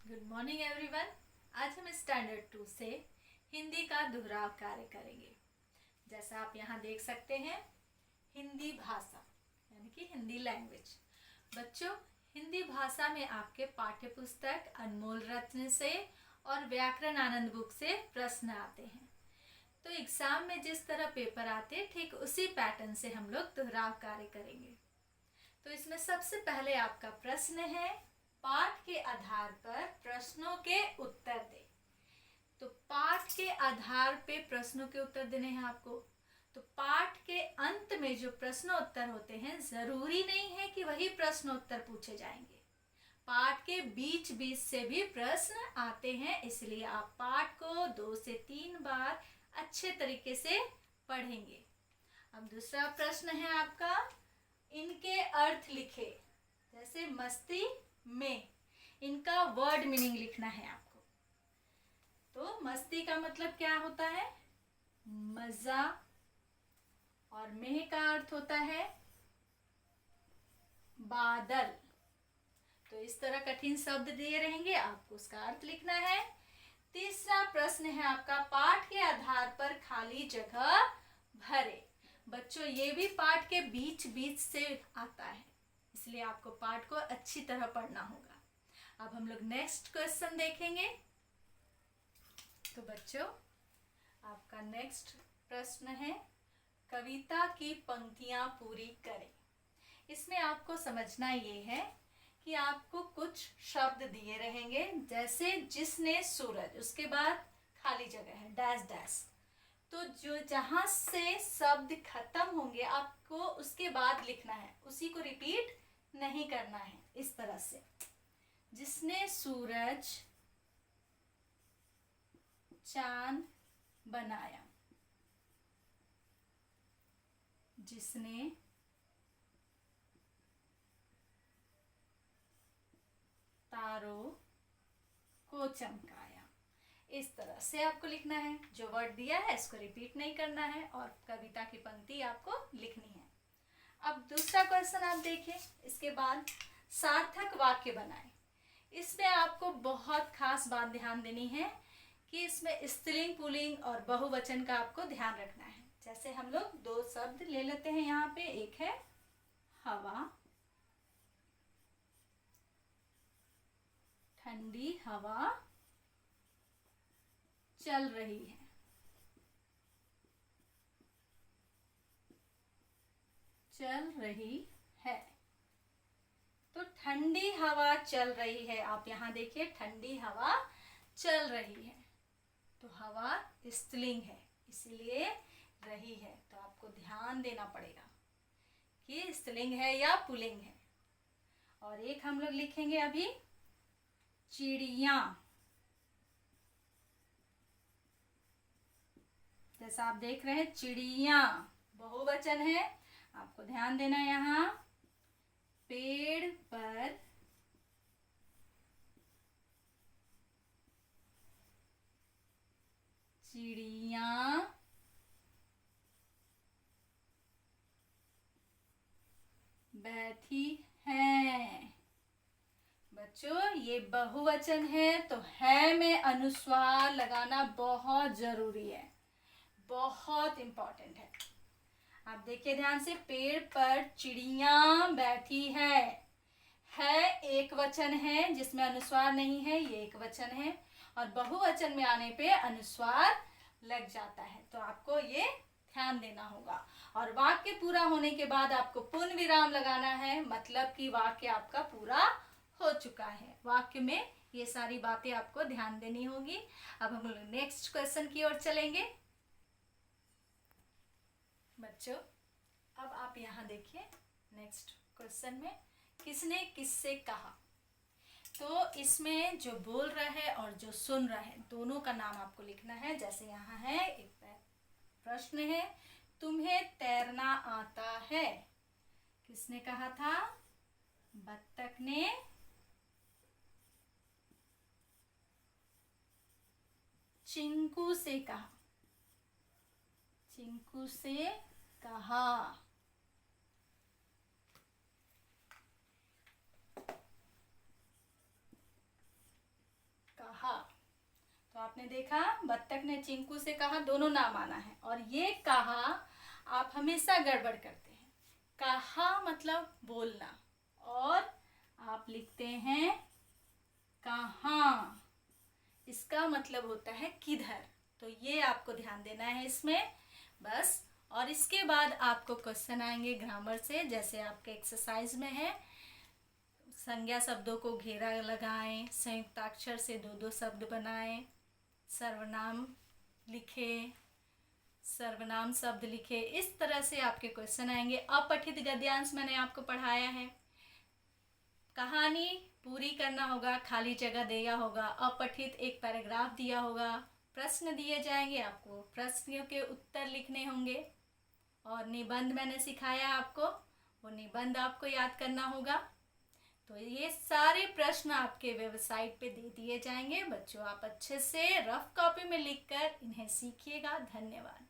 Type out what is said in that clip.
Good morning everyone. आज हम standard 2 से हिंदी का दोहराव कार्य करेंगे। जैसा आप यहाँ देख सकते हैं, हिंदी भाषा यानी कि हिंदी लैंग्वेज। बच्चों, हिंदी भाषा में आपके पाठ्य पुस्तक अनमोल रत्न से और व्याकरण आनंद बुक से प्रश्न आते हैं। तो एग्जाम में जिस तरह पेपर आते हैं, ठीक उसी पैटर्न से हम लोग दोहराव कार्य करेंगे। तो इसमें सबसे पहले आपका प्रश्न है, पाठ के आधार पर प्रश्नों के उत्तर दे। तो पाठ के आधार पे प्रश्नों के उत्तर देने हैं आपको। तो पाठ के अंत में जो प्रश्नोत्तर होते हैं, जरूरी नहीं है कि वही प्रश्नोत्तर पूछे जाएंगे। पाठ के बीच बीच से भी प्रश्न आते हैं, इसलिए आप पाठ को 2 से 3 बार अच्छे तरीके से पढ़ेंगे। अब दूसरा प्रश्न है आपका, इनके अर्थ लिखे। जैसे मस्ती में, इनका वर्ड मीनिंग लिखना है आपको। तो मस्ती का मतलब क्या होता है? मजा। और मेह का अर्थ होता है बादल। तो इस तरह कठिन शब्द दिए रहेंगे, आपको उसका अर्थ लिखना है। तीसरा प्रश्न है आपका, पाठ के आधार पर खाली जगह भरे। बच्चों, ये भी पाठ के बीच बीच से आता है, इसलिए आपको पाठ को अच्छी तरह पढ़ना होगा। अब हम लोग नेक्स्ट क्वेश्चन देखेंगे। तो बच्चों, आपका नेक्स्ट प्रश्न है, कविता की पंक्तियां पूरी करें। इसमें आपको समझना ये है कि आपको कुछ शब्द दिए रहेंगे, जैसे जिसने सूरज, उसके बाद खाली जगह है डैश डैश। तो जो जहां से शब्द खत्म होंगे, आपको उसके बाद लिखना है, उसी को रिपीट नहीं करना है। इस तरह से, जिसने सूरज चांद बनाया, जिसने तारों को चमकाया। इस तरह से आपको लिखना है। जो वर्ड दिया है इसको रिपीट नहीं करना है और कविता की पंक्ति आपको लिखनी है। अब दूसरा क्वेश्चन आप देखिए, इसके बाद सार्थक वाक्य बनाएं। इसमें आपको बहुत खास बात ध्यान देनी है कि इसमें स्त्रीलिंग, पुल्लिंग और बहुवचन का आपको ध्यान रखना है। जैसे हम लोग 2 शब्द ले लेते हैं यहाँ पे, एक है हवा, ठंडी हवा चल रही है। चल रही है, तो ठंडी हवा चल रही है। आप यहाँ देखिए, ठंडी हवा चल रही है, तो हवा स्त्रीलिंग है, इसलिए रही है। तो आपको ध्यान देना पड़ेगा कि स्त्रीलिंग है या पुल्लिंग है। और एक हम लोग लिखेंगे अभी, चिड़िया। जैसा आप देख रहे हैं, चिड़िया बहुवचन है, आपको ध्यान देना है। यहाँ पेड़ पर चिड़िया बैठी हैं। बच्चों, ये बहुवचन है, तो है में अनुस्वार लगाना बहुत जरूरी है, बहुत इंपॉर्टेंट है। आप देखिए ध्यान से, पेड़ पर चिड़िया बैठी है एक वचन है जिसमें अनुस्वार नहीं है, ये एक वचन है। और बहुवचन में आने पे अनुस्वार लग जाता है, तो आपको ये ध्यान देना होगा। और वाक्य पूरा होने के बाद आपको पूर्ण विराम लगाना है, मतलब कि वाक्य आपका पूरा हो चुका है। वाक्य में ये सारी बातें आपको ध्यान देनी होगी। अब हम लोग नेक्स्ट क्वेश्चन की ओर चलेंगे। बच्चों, अब आप यहाँ देखिए, नेक्स्ट क्वेश्चन में किसने किससे कहा। तो इसमें जो बोल रहा है और जो सुन रहा है, दोनों का नाम आपको लिखना है। जैसे यहाँ है, एक प्रश्न है, तुम्हें तैरना आता है। किसने कहा था? बत्तख ने चिंकू से कहा। चिंकू से कहा। आपने देखा बत्तख ने चिंकू से कहा, दोनों नाम आना है, और ये कहा आप हमेशा गड़बड़ करते हैं। कहा मतलब बोलना, और आप लिखते हैं कहाँ, इसका मतलब होता है किधर। तो ये आपको ध्यान देना है इसमें बस। और इसके बाद आपको क्वेश्चन आएंगे ग्रामर से, जैसे आपके एक्सरसाइज में है। संज्ञा शब्दों को घेरा लगाएं, संयुक्ताक्षर से दो दो शब्द बनाएं, सर्वनाम लिखे, सर्वनाम शब्द लिखे, इस तरह से आपके क्वेश्चन आएंगे। अपठित गद्यांश मैंने आपको पढ़ाया है। कहानी पूरी करना होगा, खाली जगह दिया होगा, अपठित एक पैराग्राफ दिया होगा, प्रश्न दिए जाएंगे, आपको प्रश्नों के उत्तर लिखने होंगे, और निबंध मैंने सिखाया आपको, वो निबंध आपको याद करना होगा। तो ये सारे प्रश्न आपके वेबसाइट पे दे दिए जाएंगे। बच्चों आप अच्छे से रफ कॉपी में लिखकर इन्हें सीखिएगा। धन्यवाद।